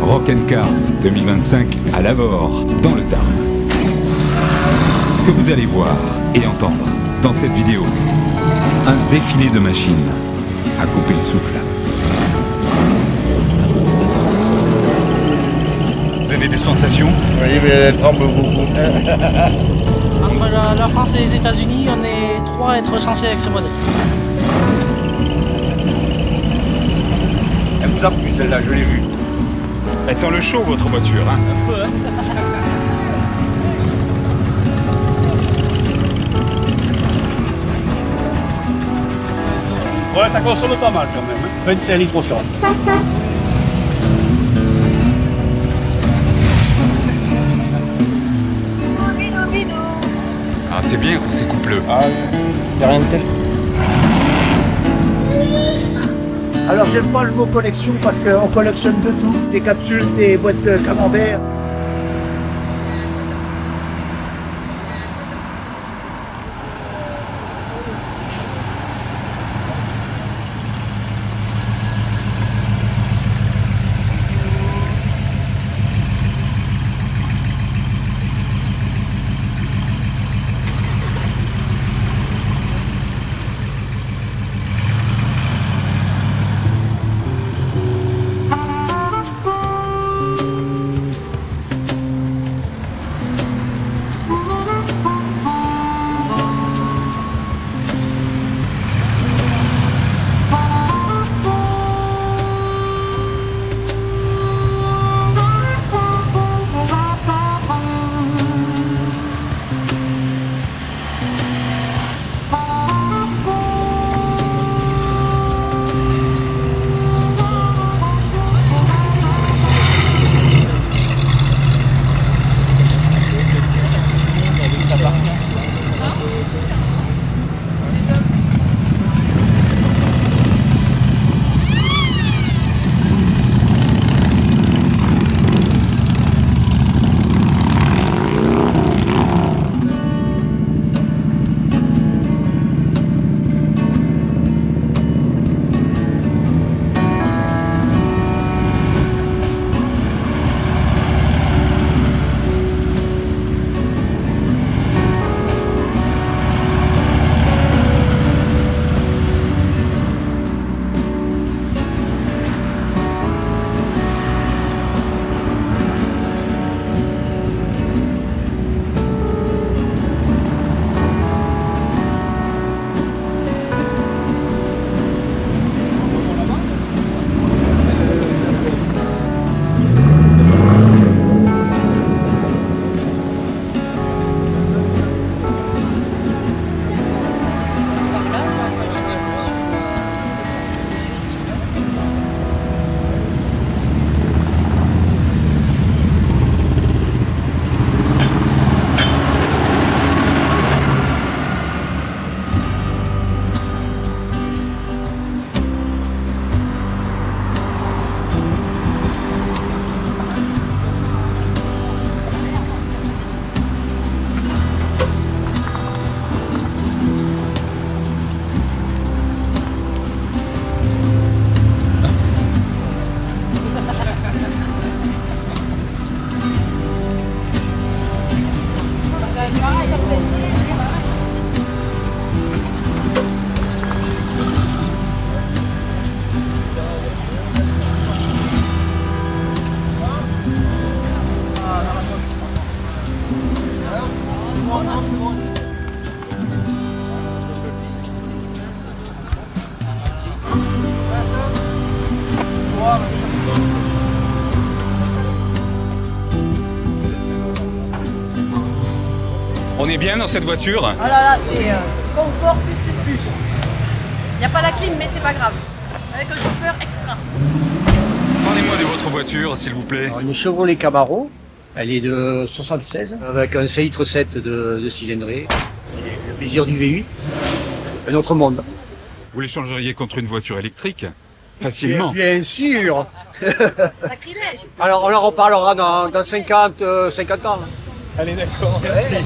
Rock'n'Cars 2025 à Lavore, dans le Tarn. Ce que vous allez voir et entendre dans cette vidéo, un défilé de machines à couper le souffle. Vous avez des sensations? Oui, mais elle tremble beaucoup. Entre la France et les États-Unis, on est 3 à être censés avec ce modèle. Elle vous a plu celle-là, je l'ai vue. Elle sent le chaud, votre voiture, hein? Un peu, hein. Ouais, ça consomme pas mal quand même. 25 litres au 100. Ah, c'est bien qu'on s'écoupe le. Ah oui, y a rien de tel. Alors j'aime pas le mot collection parce qu'on collectionne de tout, des capsules, des boîtes de camembert. On est bien dans cette voiture? Oh là là, c'est confort plus. Il n'y a pas la clim, mais c'est pas grave. Avec un chauffeur extra. Parlez-moi de votre voiture, s'il vous plaît. Alors, une Chevrolet Camaro, elle est de 76, avec un 5 litres 7 de cylindrée. Le plaisir du V8, un autre monde. Vous l'échangeriez contre une voiture électrique? Facilement. Bien sûr. Sacrilège. Alors on en reparlera dans 50 ans. Allez, d'accord. Ouais.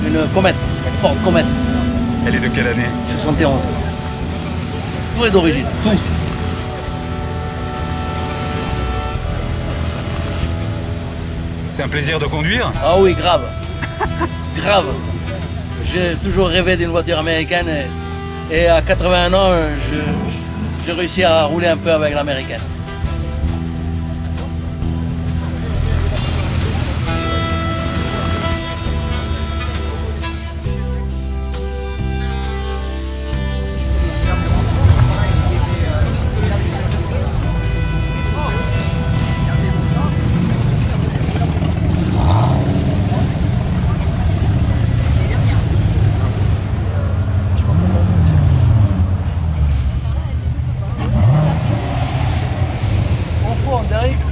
Une comète, Ford Comète, Elle est de quelle année? 71. Tout est d'origine, tout. C'est un plaisir de conduire? Ah oui, grave. Grave. J'ai toujours rêvé d'une voiture américaine et à 81 ans, j'ai réussi à rouler un peu avec l'américaine.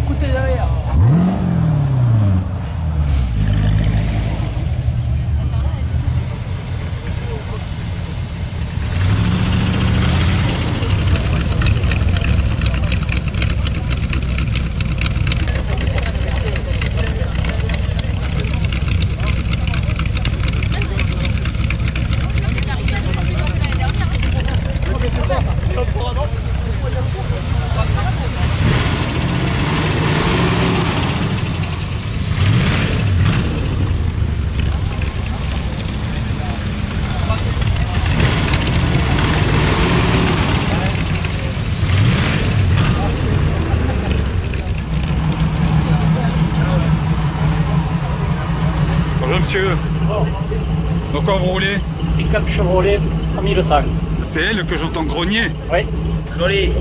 Écoutez derrière. Bonjour monsieur. Dans quoi vous roulez? Pick-up Chevrolet 1100. C'est elle que j'entends grogner. Oui. Joli.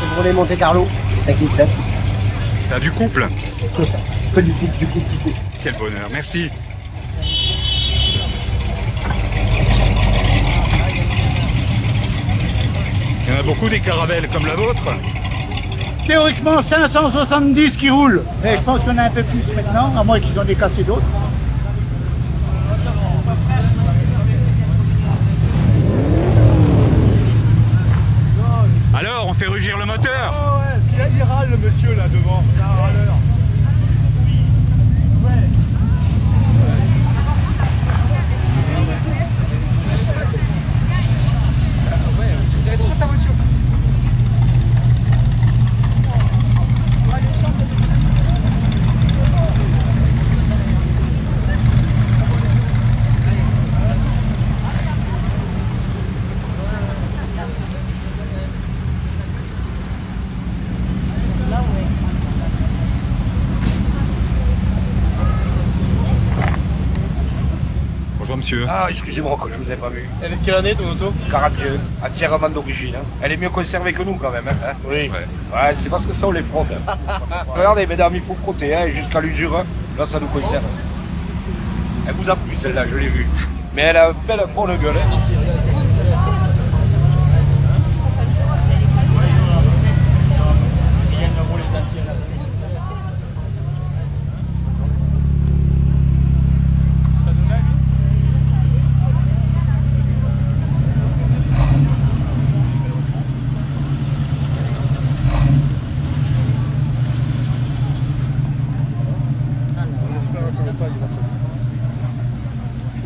Chevrolet Monte Carlo, 5007. Ça a du couple. Que ça. Que du couple. Quel bonheur, merci. Il y en a beaucoup des caravelles comme la vôtre. Théoriquement 570 qui roulent, mais je pense qu'il y en a un peu plus maintenant, à moins qu'ils en aient cassé d'autres. Alors, on fait rugir le moteur. Oh ouais, est-ce qu'il a dit râle le monsieur là devant? C'est un râleur. Bonjour monsieur. Ah, excusez-moi que je vous ai pas vu. Elle est de quelle année ton auto? 42, entièrement d'origine. Hein. Elle est mieux conservée que nous quand même. Hein. Oui. Ouais, c'est parce que ça on les frotte. Hein. Regardez mesdames, il faut frotter hein, jusqu'à l'usure. Hein. Là ça nous conserve. Elle vous a plu celle-là, je l'ai vue. Mais elle a une belle bonne gueule. Hein.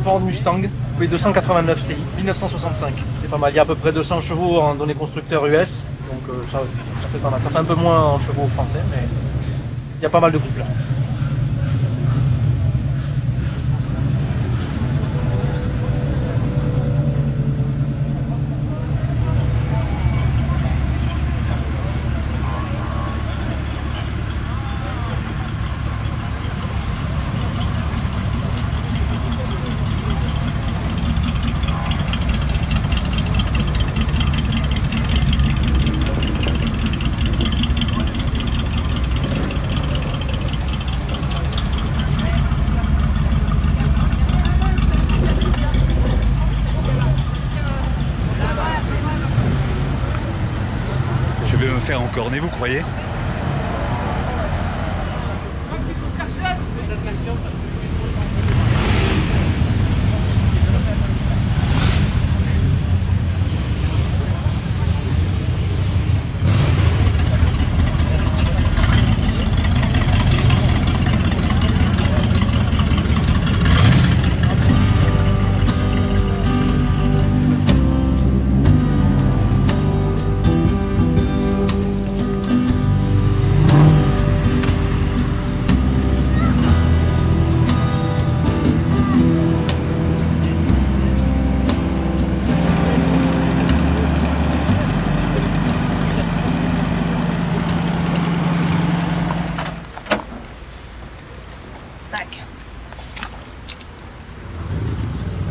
Ford Mustang V289 CI 1965. C'est pas mal, il y a à peu près 200 chevaux dans les constructeurs US, donc ça fait pas mal. Ça fait un peu moins en chevaux français, mais il y a pas mal de couples. me faire encorner, vous croyez?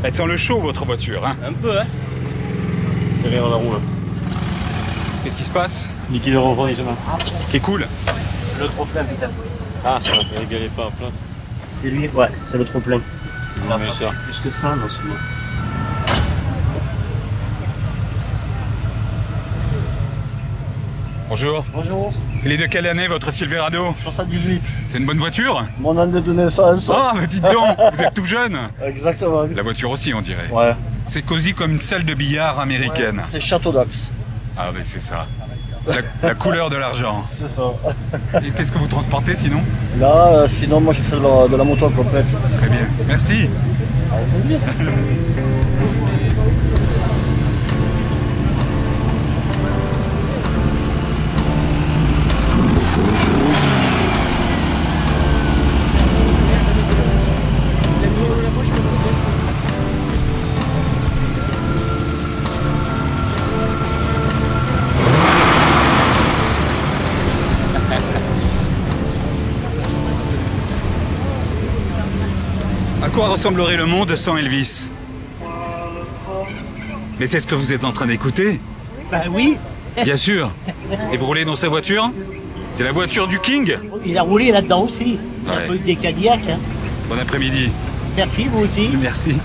Elle sent le chaud, votre voiture, hein? Un peu, hein. Derrière la roue. Qu'est-ce qui se passe? Liquide refroidissement. Qui coule? Le trop plein, putain. Ah, ça va régaler pas à plein. C'est lui, ouais, c'est le trop plein. Il a ça. Plus que ça dans ce moment. Bonjour. Bonjour. Il est de quelle année votre Silverado? 78. C'est une bonne voiture? Mon année de naissance. Ah, mais dites donc, vous êtes tout jeune. Exactement. La voiture aussi, on dirait. Ouais. C'est cosy comme une salle de billard américaine. Ouais, c'est Château d'Axe. Ah, mais c'est ça. La couleur de l'argent. C'est ça. Et qu'est-ce que vous transportez sinon? Là, sinon, moi je fais de la moto complète. Très bien. Merci. Avec plaisir. À quoi ressemblerait le monde sans Elvis? Mais c'est ce que vous êtes en train d'écouter? Bah oui. Bien sûr. Et vous roulez dans sa voiture? C'est la voiture du King? Il a roulé là-dedans aussi. Il a Ouais. eu des Cadillacs. Hein. Bon après-midi. Merci, vous aussi. Merci.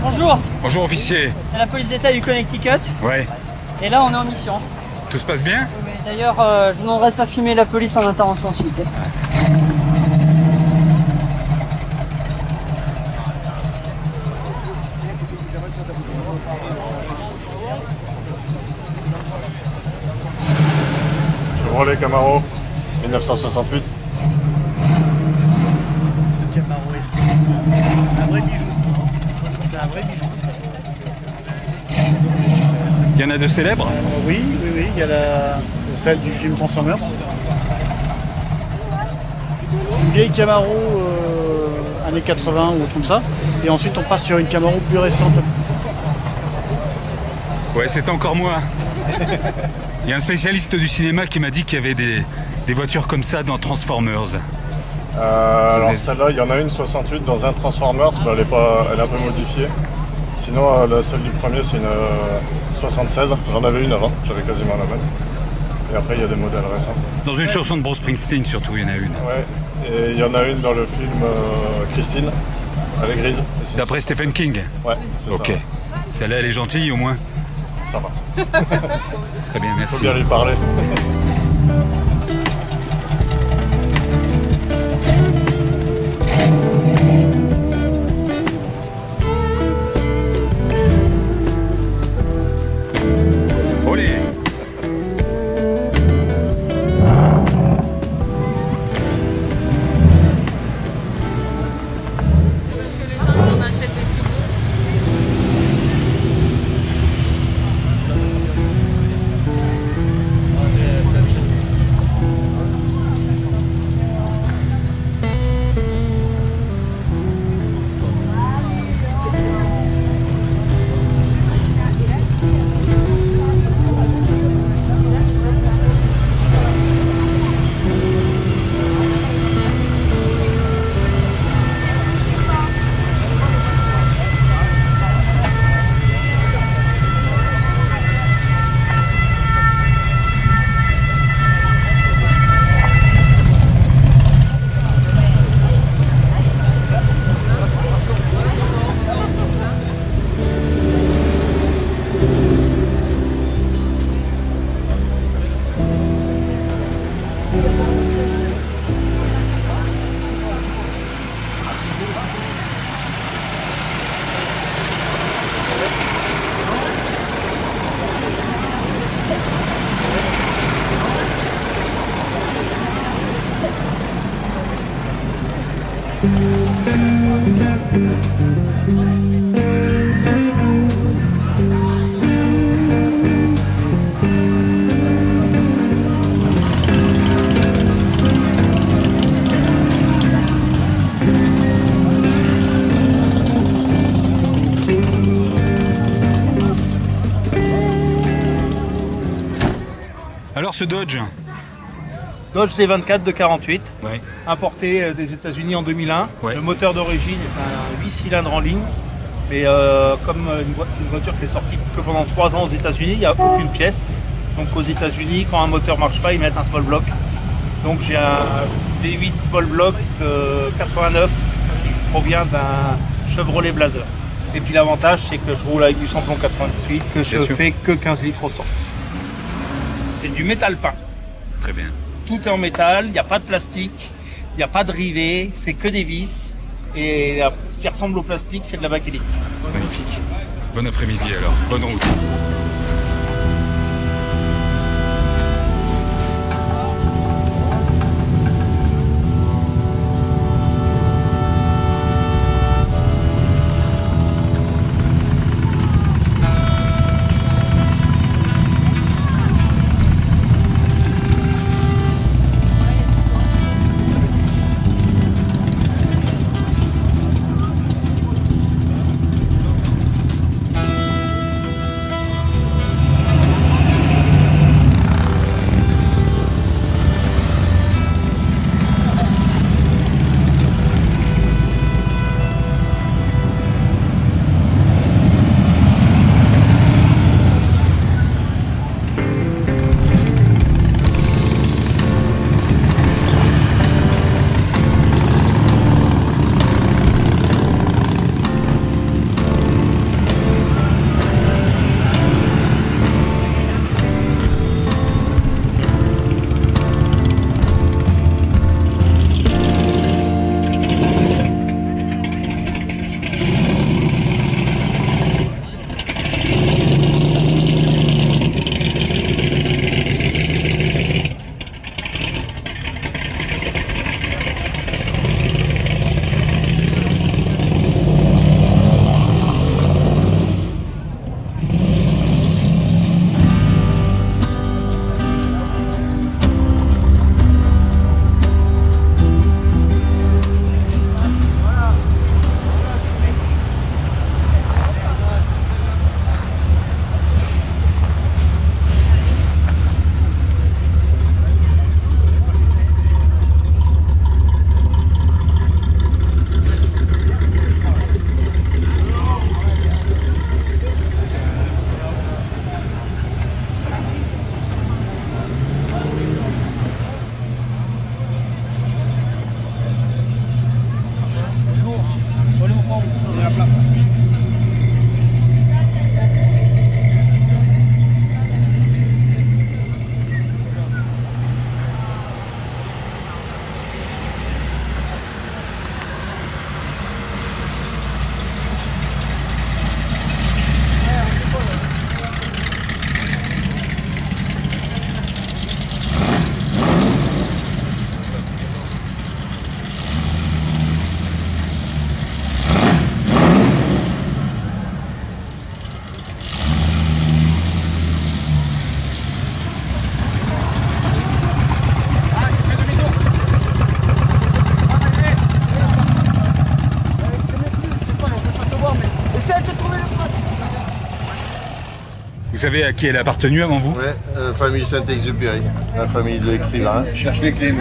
Bonjour, Bonjour officier. c'est la police d'État du Connecticut Ouais. et là on est en mission. Tout se passe bien? D'ailleurs, je vous demanderai de pas filmer la police en intervention s'il vous plaît. Chevrolet Camaro, 1968. Camaro SC. Un vrai bijou, ça. C'est un vrai bijou. Il y en a de célèbres? Oui, il y a celle du film Transformers. Une vieille Camaro années 80 ou comme ça. Et ensuite on passe sur une Camaro plus récente. Ouais, c'est encore moi. Il y a un spécialiste du cinéma qui m'a dit qu'il y avait des voitures comme ça dans Transformers. Alors celle-là, il y en a une 68 dans un Transformers, mais elle est un peu modifiée. Sinon, celle du premier, c'est une 76. J'en avais une avant, j'avais quasiment la même. Et après, il y a des modèles récents. Dans une chanson de Bruce Springsteen surtout, il y en a une. Ouais, et il y en a une dans le film Christine. Elle est grise. D'après Stephen King? Ouais, c'est Ok. ça. Celle-là, elle est gentille au moins? Ça va. Très bien, Faut merci. bien lui parler. Olé! Alors ce Dodge? Dodge D24 de 48, Ouais. importé des États-Unis en 2001. Ouais. Le moteur d'origine est un 8 cylindres en ligne, mais comme c'est une voiture qui est sortie que pendant 3 ans aux États-Unis, il n'y a aucune pièce. Donc aux États-Unis, quand un moteur marche pas, ils mettent un small block. Donc j'ai un V8 small block de 89 qui provient d'un Chevrolet Blazer. Et puis l'avantage, c'est que je roule avec du samplon 98, que je fais que 15 litres au 100. C'est du métal peint. Très bien. Tout est en métal, il n'y a pas de plastique, il n'y a pas de rivets, c'est que des vis. Et ce qui ressemble au plastique, c'est de la bakélite. Magnifique. Bon après-midi alors. Bonne route. Vous savez à qui elle a appartenu avant vous? Ouais, famille Saint-Exupéry, la famille de l'écrivain. Je cherche les clés.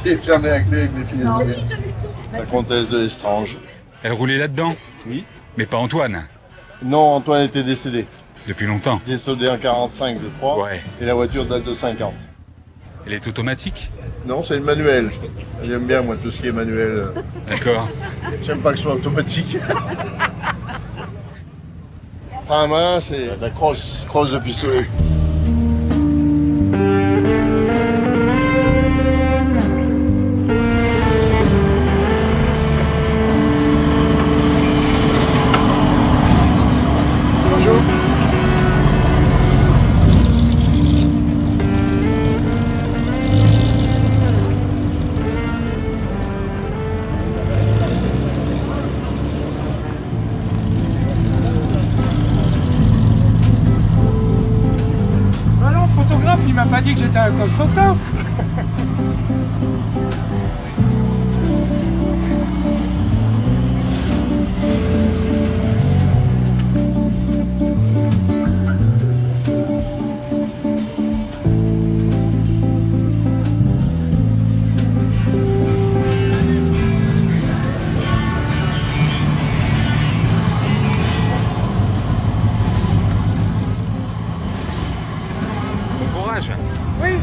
J'ai fermé la clé avec les filets de lumière. La comtesse de l'Estrange. Elle roulait là-dedans? Oui. Mais pas Antoine? Non, Antoine était décédé. Depuis longtemps? Décédé en 45, je crois. Ouais. Et la voiture date de 50. Elle est automatique? Non, c'est le manuel. J'aime bien, moi, tout ce qui est manuel. D'accord. J'aime pas que ce soit automatique. Frein à main, c'est la crosse de pistolet. Bonjour. il m'a pas dit que j'étais un contresens. Oui.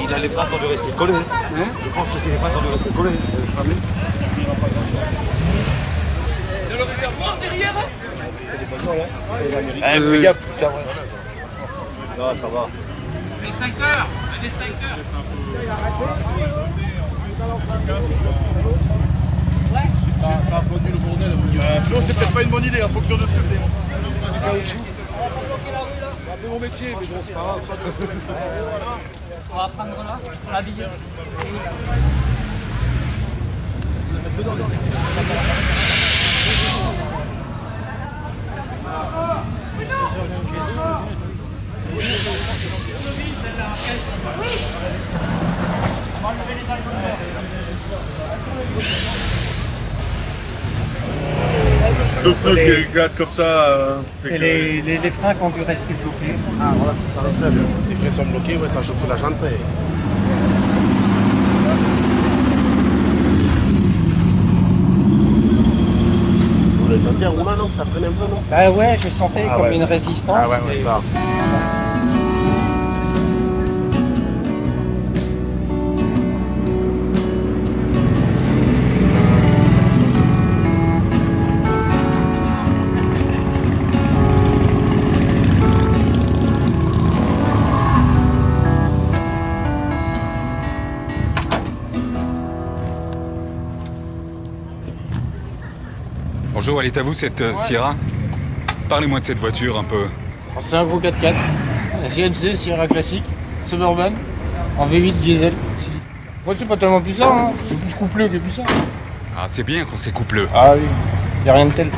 Il a les freins qui ont dû rester collés. Je pense que c'est les freins qui ont dû rester collés. De le réservoir derrière. Fais gaffe, putain. Non, ça va. Extincteur, un extincteur. Ça a fondu le bordel. Sinon, c'est peut-être pas une bonne idée en fonction de ce que c'est. C'est du caoutchouc. C'est un peu mon métier, mais bon, c'est pas grave. On va prendre là, sur la bille. Deux pneus qui éclatent comme ça. C'est les freins qui ont dû rester bloqués. Ah voilà, ça reste bien. Les freins sont bloqués, ouais, ça chauffe la jante. Vous l'avez senti en roulant, non, que ça freine un peu, non? Bah ouais, je sentais comme une résistance. Ah ouais, ça. Bonjour, elle est à vous cette Sierra? Parlez-moi de cette voiture un peu. C'est un gros 4x4, GMC Sierra classique, Suburban, en V8 diesel. Moi c'est pas tellement puissant, hein. C'est plus coupleux que puissant. Ah, c'est bien qu'on s'est coupleux. Ah oui, y a rien de tel.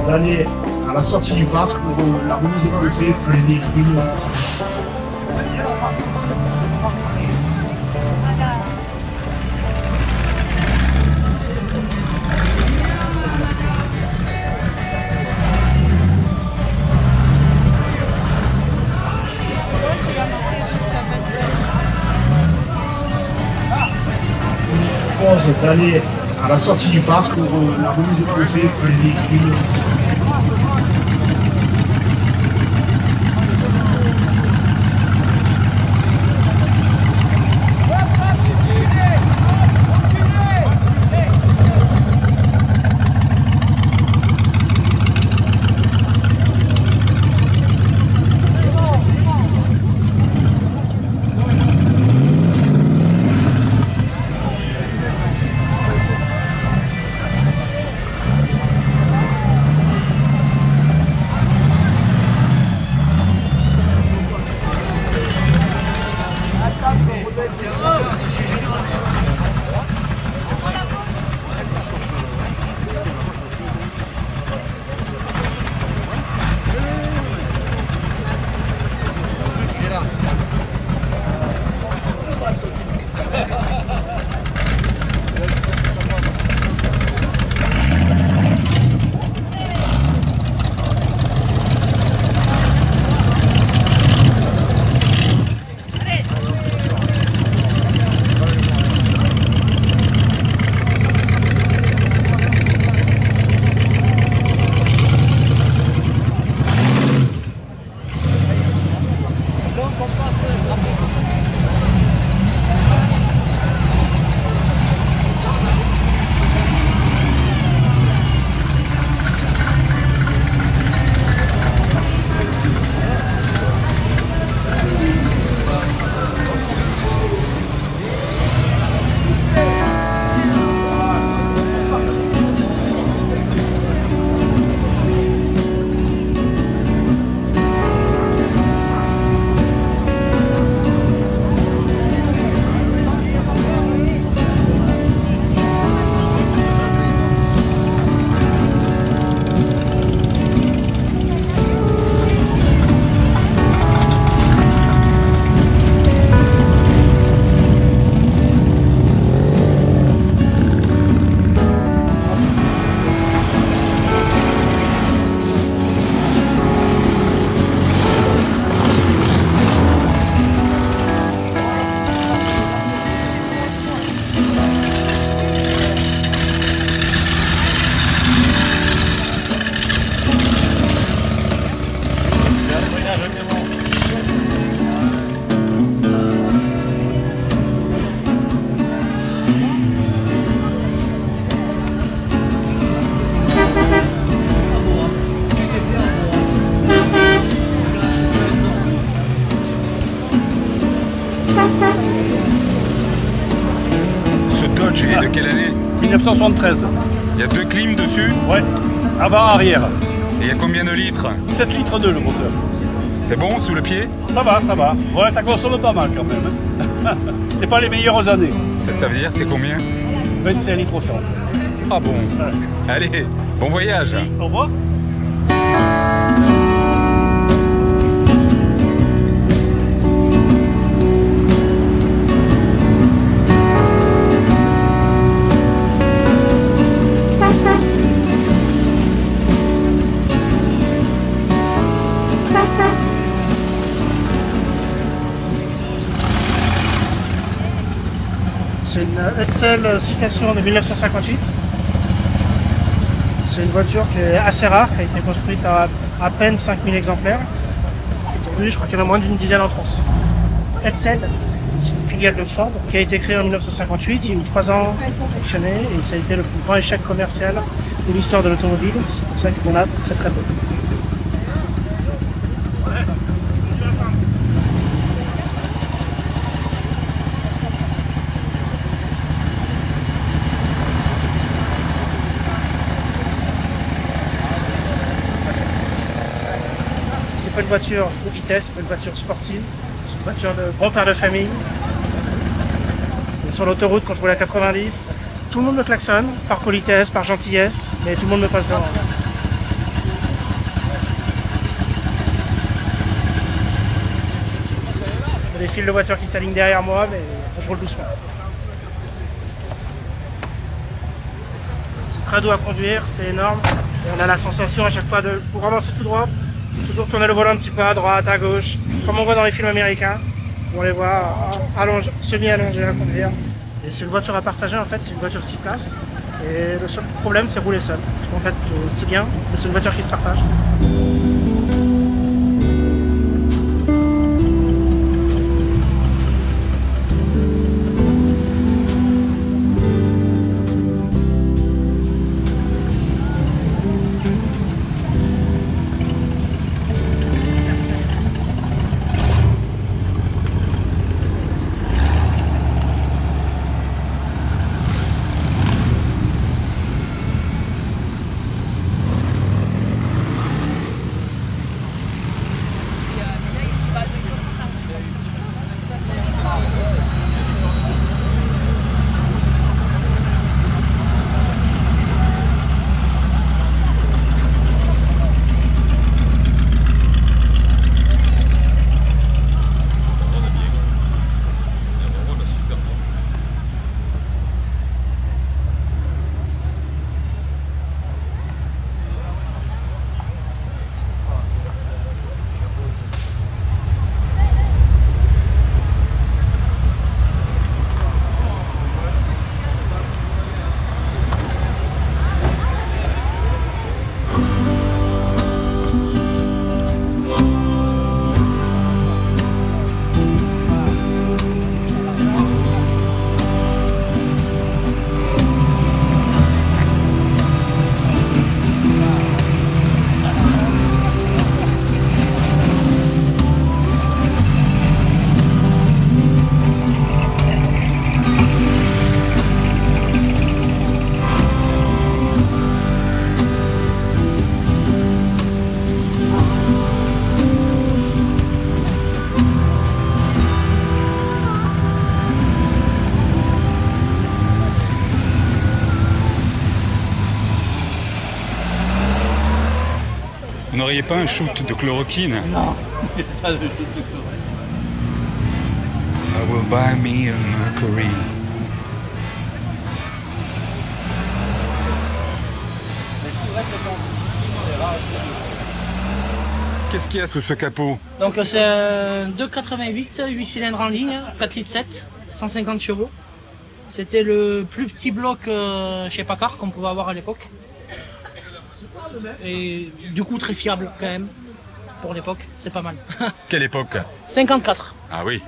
D'aller à la sortie du parc pour la remise des faits pour les véhicules. Je propose d'aller à la sortie du parc pour la remise des trophées pour les véhicules. Ce Dodge, il est de quelle année? 1973. Il y a 2 clims dessus? Ouais, avant-arrière. Et il y a combien de litres? 7 litres 2 le moteur. C'est bon sous le pied? Ça va, ça va. Ouais, ça consomme pas mal quand même. C'est pas les meilleures années. Ça veut dire c'est combien? 25 litres au 100. Ah bon? Ouais. Allez, bon voyage. Merci, au revoir. C'est une Edsel Citation de 1958. C'est une voiture qui est assez rare, qui a été construite à peine 5000 exemplaires. Aujourd'hui, je crois qu'il y en a moins d'une dizaine en France. Edsel, c'est une filiale de Ford qui a été créée en 1958. Il y a eu 3 ans pour fonctionner et ça a été le plus grand échec commercial de l'histoire de l'automobile. C'est pour ça qu'on a très très peu. C'est pas une voiture de vitesse, c'est pas une voiture sportive, c'est une voiture de bon père de famille. Et sur l'autoroute, quand je roule à 90, tout le monde me klaxonne, par politesse, par gentillesse, mais tout le monde me passe devant. Il y a des files de voitures qui s'alignent derrière moi, mais je roule doucement. C'est très doux à conduire, c'est énorme. Et on a la sensation à chaque fois de, pour avancer tout droit, toujours tourner le volant un petit peu à droite, à gauche, comme on voit dans les films américains. On les voit semi-allongés à conduire. Et c'est une voiture à partager en fait, c'est une voiture 6 places. Et le seul problème, c'est rouler seul. En fait, c'est bien, mais c'est une voiture qui se partage. Vous n'auriez pas un shoot de chloroquine? Non, il n'y a pas de shoot de chloroquine. I will buy me a Mercury. Qu'est-ce qu'il y a sous ce capot? Donc c'est un 288, 8 cylindres en ligne, 4 litres 7, 150 chevaux. C'était le plus petit bloc chez Packard qu'on pouvait avoir à l'époque. Et du coup très fiable quand même. Pour l'époque, c'est pas mal. Quelle époque? 54. Ah oui.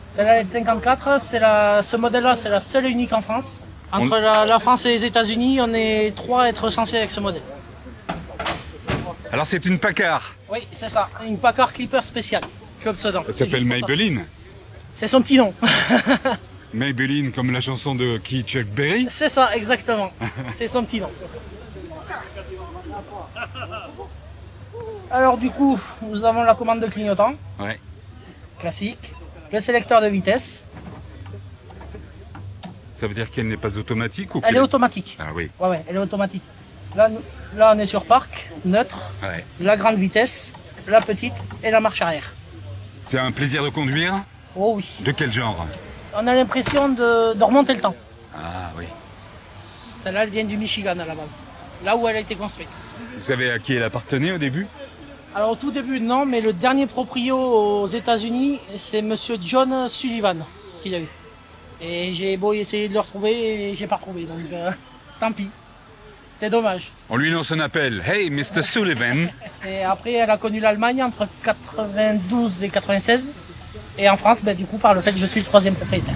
Celle-là est de 54, ce modèle-là c'est la seule et unique en France. Entre la France et les États-Unis, on est 3 à être recensés avec ce modèle. Alors c'est une Packard. Oui, c'est ça, une Packard Clipper spéciale. Club Sedan. Elle s'appelle Maybelline. C'est son petit nom. Maybelline comme la chanson de qui? Chuck Berry? C'est ça, exactement. C'est son petit nom. Alors du coup, nous avons la commande de clignotant. Ouais. Classique. Le sélecteur de vitesse. Ça veut dire qu'elle n'est pas automatique ou Elle est automatique. Ah oui. Ouais, elle est automatique. Là, on est sur parc, neutre, Ouais. la grande vitesse, la petite et la marche arrière. C'est un plaisir de conduire? Oh oui. De quel genre? On a l'impression de remonter le temps. Ah oui. Celle-là, elle vient du Michigan à la base, là où elle a été construite. Vous savez à qui elle appartenait au début? Alors au tout début, non, mais le dernier proprio aux États-Unis, c'est monsieur John Sullivan qui l'a eu. Et j'ai beau essayer de le retrouver et j'ai pas retrouvé, donc tant pis. C'est dommage. On lui lance un appel. Hey, Mr. Sullivan. Après, elle a connu l'Allemagne entre 92 et 96. Et en France, du coup, par le fait que je suis le 3e propriétaire.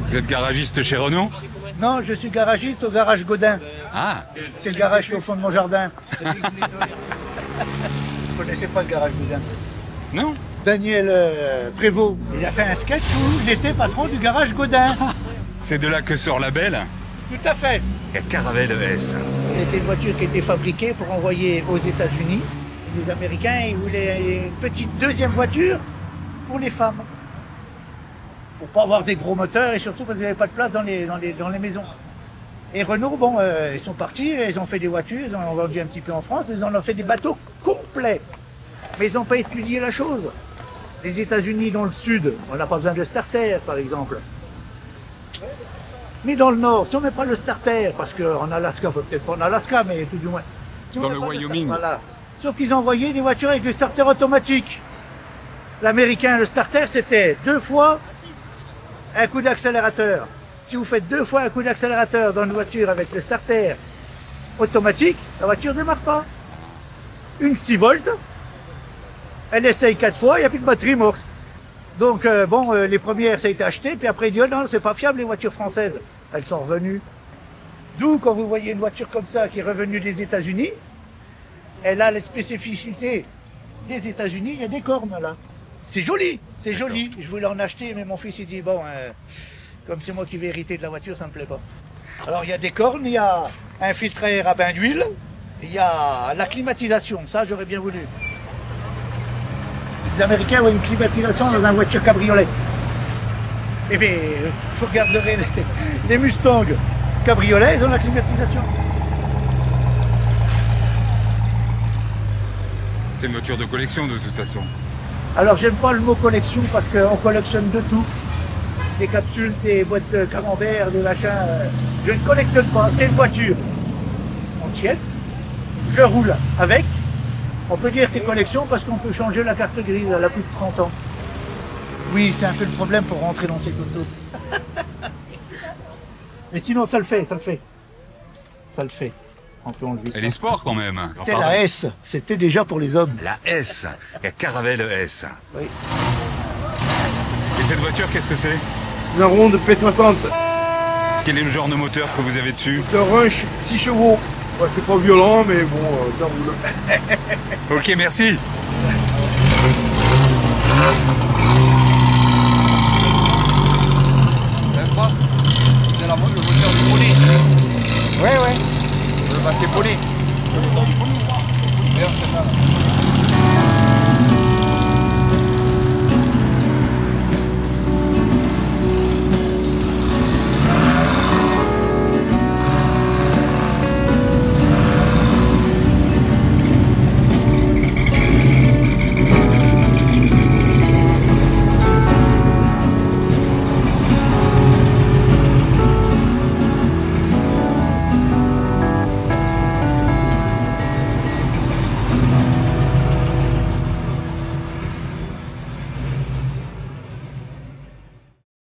Vous êtes garagiste chez Renault? Non, je suis garagiste au garage Godin. Ah. C'est le garage qui est au fond de mon jardin. Vous ne connaissez pas le garage Godin? Non. Daniel Prévost, il a fait un sketch où il était patron du garage Godin. C'est de là que sort la belle? Tout à fait. La Caravelle ES. C'était une voiture qui était fabriquée pour envoyer aux États-Unis. Les Américains, ils voulaient une petite deuxième voiture pour les femmes. Pour pas avoir des gros moteurs et surtout parce qu'il n'y avait pas de place dans les maisons. Et Renault, bon, ils sont partis, ils ont fait des voitures, ils en ont vendu un petit peu en France, ils en ont fait des bateaux complets. Mais ils n'ont pas étudié la chose. Les États-Unis, dans le sud, on n'a pas besoin de starter, par exemple. Mais dans le nord, si on ne met pas le starter, parce qu'en Alaska, peut-être pas en Alaska, mais tout du moins, Dans le Wyoming. Voilà. Sauf qu'ils ont envoyé des voitures avec des starters automatiques. L'américain, le starter, c'était 2 fois un coup d'accélérateur. Si vous faites 2 fois un coup d'accélérateur dans une voiture avec le starter automatique, la voiture ne démarre pas. Une 6 volts, elle essaye 4 fois, il n'y a plus de batterie morte. Donc les premières, ça a été acheté, puis après il dit oh non, c'est pas fiable les voitures françaises. Elles sont revenues. D'où quand vous voyez une voiture comme ça qui est revenue des États-Unis, elle a les spécificités des États-Unis, il y a des cornes là. C'est joli, c'est joli. Je voulais en acheter, mais mon fils il dit bon, comme c'est moi qui vais hériter de la voiture, ça me plaît pas. Alors il y a des cornes, il y a un filtre à air à bain d'huile, il y a la climatisation, ça j'aurais bien voulu. Les Américains ont une climatisation dans une voiture cabriolet. Eh bien, vous regarderez les Mustangs cabriolet, ils ont la climatisation. C'est une voiture de collection de toute façon. Alors j'aime pas le mot collection parce qu'on collectionne de tout. Des capsules, des boîtes de camembert, des machins. Je ne collectionne pas, c'est une voiture ancienne. Je roule avec. On peut dire c'est collection parce qu'on peut changer la carte grise, elle a plus de 30 ans. Oui, c'est un peu le problème pour rentrer dans ces autos. Mais sinon ça le fait, ça le fait. Ça le fait. On peut enlever ça. Elle est sport quand même. C'était la S, c'était déjà pour les hommes. La S, la Caravelle S. Oui. Et cette voiture, qu'est-ce que c'est? Une ronde P60. Quel est le genre de moteur que vous avez dessus? C'est un Rush 6 chevaux. Ouais, c'est pas violent, mais bon, ça roule. Ok, merci. C'est le moteur du poney. Ouais. Bah, c'est poney. Regarde celle-là.